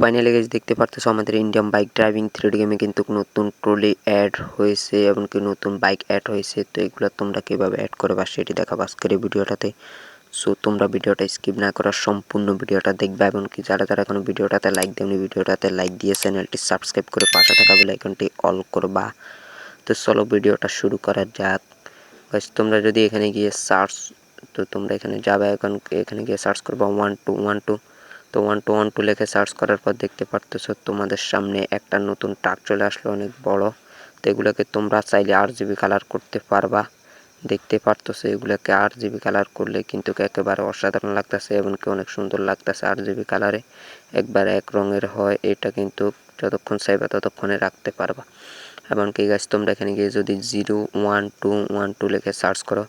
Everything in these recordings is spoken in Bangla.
ফাইনালি গাইস দেখতে পারতেছো আমাদের ইন্ডিয়ান বাইক ড্রাইভিং 3D গেমে কিন্তু নতুন ট্রলি অ্যাড হয়েছে এবং কি নতুন বাইক অ্যাড হয়েছে। তো এগুলো তোমরা কিভাবে অ্যাড করবে সেটি দেখাবো আজকের এই ভিডিওটাতে। সো তোমরা ভিডিওটা স্কিপ না করার সম্পূর্ণ ভিডিওটা দেখবে এবং কি যারা এখনো ভিডিওটাতে লাইক দেওনি ভিডিওটাতে লাইক দিয়ে চ্যানেলটি সাবস্ক্রাইব করে পাশে থাকা বেল আইকনটি অল করবা। তো চলো ভিডিওটা শুরু করা যাক। গাইস তোমরা যদি এখানে গিয়ে সার্চ, তো তোমরা এখানে যাবে, এখন এখানে গিয়ে সার্চ করবা 1212। তো 1212 লিখে সার্চ করার পর দেখতে পারতেছো তোমাদের সামনে একটা নতুন ট্রাক চলে আসলো অনেক বড়। তো এগুলোকে তোমরা চাইলে RGB কালার করতে পারবা। দেখতে পারতেছো এগুলোকে RGB কালার করলে কিন্তু একেবারে অসাধারণ লাগতেছে এবং কি অনেক সুন্দর লাগতেছে। RGB কালারে একবার এক রঙের হয়, এটা কিন্তু যতক্ষণ চাইবা ততক্ষণে রাখতে পারবা। এমনকি গাইস তোমরা এখানে গিয়ে যদি 01212 লিখে সার্চ করো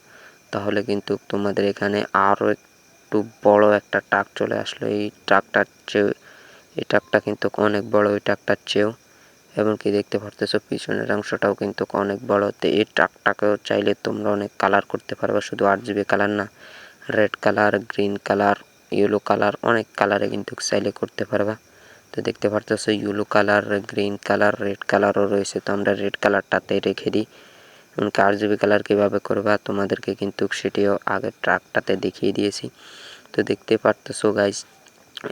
তাহলে কিন্তু তোমাদের এখানে আরও একটু বড় একটা ট্রাক চলে আসলো। এই ট্রাকটা কিন্তু অনেক বড় ওই ট্রাকটার চেয়েও, এমনকি দেখতে পারতেছো পিছনের অংশটাও কিন্তু অনেক বড়। তো এই ট্রাকটাকেও চাইলে তোমরা অনেক কালার করতে পারবে, শুধু RGB কালার না, red colour, green colour, yellow colour, অনেক কালারে কিন্তু চাইলে করতে পারবা। তো দেখতে পারতেছো yellow colour, green colour, red কালারও রয়েছে। তো আমরা রেড কালারটাতে রেখে দিই। এমনকি RGB কালার কীভাবে করবা তোমাদেরকে কিন্তু সেটিও আগে ট্রাকটাতে দেখিয়ে দিয়েছি। তো দেখতে পারতেছো গাইস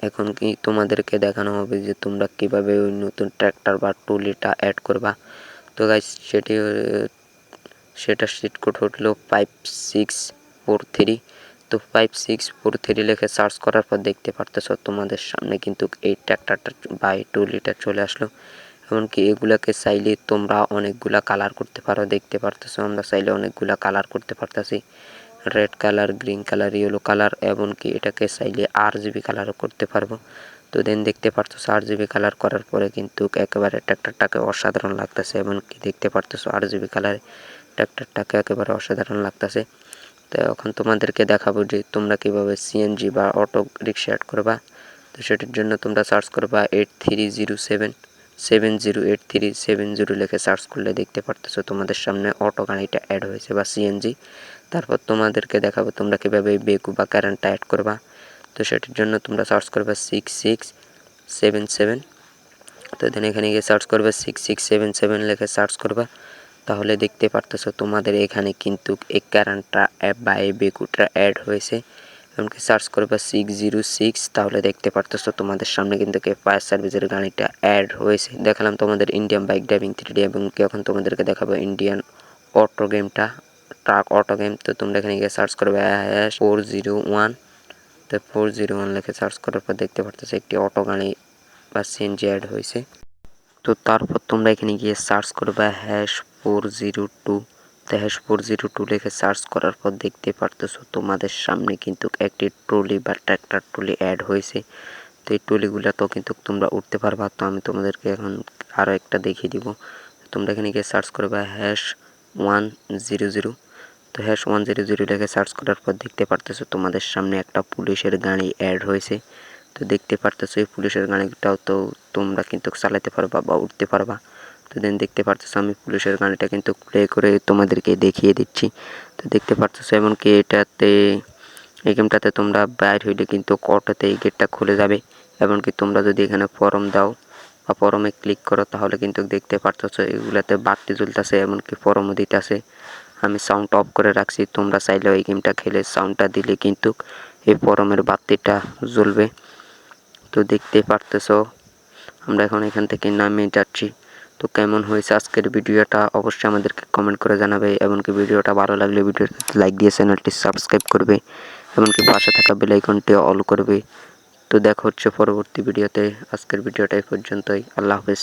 এখন কি তোমাদেরকে দেখানো হবে যে তোমরা কিভাবে ওই নতুন ট্র্যাক্টর বা ট্রলিটা অ্যাড করবা। তো গাইস সেটা সিট কোড হলো 5643। তো 5643 লিখে সার্চ করার পর দেখতে পারতেছো তোমাদের সামনে কিন্তু এই ট্র্যাক্টরটা বা এই ট্রলিটা চলে আসলো। এমনকি এগুলাকে চাইলে তোমরা অনেকগুলা কালার করতে পারো। দেখতে পারতেছো আমরা চাইলে অনেকগুলা কালার করতে পারতেছি, red colour, green colour, yellow colour, এমনকি এটাকে চাইলে RGB কালারও করতে পারবো। তো দেন দেখতে পারতেছো RGB কালার করার পরে কিন্তু একেবারে ট্র্যাক্টরটাকে অসাধারণ লাগতেছে। এমনকি দেখতে পারতেছো RGB কালারে ট্র্যাক্টরটাকে একেবারে অসাধারণ লাগতেছে। তো এখন তোমাদেরকে দেখাবো যে তোমরা কিভাবে CNG বা অটো রিক্সা অ্যাড করবা। তো সেটার জন্য তোমরা সার্চ করবা 8307708370 লিখে সার্চ করলে দেখতে পারতেছো তোমাদের সামনে অটো গাড়িটা অ্যাড হয়েছে বা CNG। তারপর তোমাদেরকে দেখাবো তোমরা কিভাবে বেকু বা কারেন্টটা অ্যাড করবা। তো সেটার জন্য তোমরা সার্চ করবে 6677। তো দেন এখানে গিয়ে সার্চ করবে 6677 লিখে সার্চ করবা, তাহলে দেখতে পারতেছো তোমাদের এখানে কিন্তু এই কারেন্টটা বা এই বেকুটা অ্যাড হয়েছে। এমনকি সার্চ করবে 606, তাহলে দেখতে পারতেছো তোমাদের সামনে কিন্তু ফায়ার সার্ভিসের গাড়িটা অ্যাড হয়েছে। দেখালাম তোমাদের ইন্ডিয়ান বাইক ড্রাইভিং 3D এবং এখন তোমাদেরকে দেখাবো ইন্ডিয়ান অটো গেমটা, ট্রাক অটো গেম। তো তোমরা এখানে গিয়ে সার্চ করবে 401। তো 401 লিখে সার্চ করার পর দেখতে পারতেছো একটি অটো গাড়ি বা CNG অ্যাড হয়েছে। তো তারপর তোমরা এখানে গিয়ে সার্চ করবে #402। তো #402 লিখে সার্চ করার পর দেখতে পারতেছো তোমাদের সামনে কিন্তু একটি ট্রলি বা ট্র্যাক্টর ট্রলি অ্যাড হয়েছে। তো এই ট্রলিগুলোতেও কিন্তু তোমরা উঠতে পারবা। তো আমি তোমাদেরকে এখন আরও একটা দেখিয়ে দিব। তোমরা এখানে গিয়ে সার্চ করবে #100। তো #100 লিখে সার্চ করার পর দেখতে পারতেছো তোমাদের সামনে একটা পুলিশের গাড়ি অ্যাড হয়েছে। তো দেখতে পারতেছো এই পুলিশের গাড়িটাও তো তোমরা কিন্তু চালাতে পারবা বা উঠতে পারবা। তো দেন দেখতে পারতেছো আমি পুলিশের গাড়িটা কিন্তু প্লে করে তোমাদেরকে দেখিয়ে দিচ্ছি। তো দেখতে পারতেছো এমনকি এই গেমটাতে তোমরা বাইর হইলে কিন্তু অটোতে এই গেটটা খুলে যাবে। এমনকি তোমরা যদি এখানে ফরম দাও বা ফরমে ক্লিক করো তাহলে কিন্তু দেখতে পারতেছো এগুলাতে বাতি জ্বলতেছে, এমনকি ফরমও দিতেছে। আমি সাউন্ড অফ করে রাখছি, তোমরা চাইলে এই গেমটা খেলে সাউন্ডটা দিলে কিন্তু এই ফরমের বাতিটা জ্বলবে। তো দেখতে পারতেছো আমরা এখন এখান থেকে নামে যাচ্ছি। তো কেমন হয়েছে আজকের ভিডিওটা অবশ্যই আমাদেরকে কমেন্ট করে জানাবে। এমনকি ভিডিওটা ভালো লাগলে ভিডিওতে লাইক দিয়ে চ্যানেলটি সাবস্ক্রাইব করবে, এমনকি পাশে থাকা বেল আইকনটি অল করবে। তো দেখা হচ্ছে পরবর্তী ভিডিওতে। আজকের ভিডিওটা এই পর্যন্তই। আল্লাহ হাফেজ।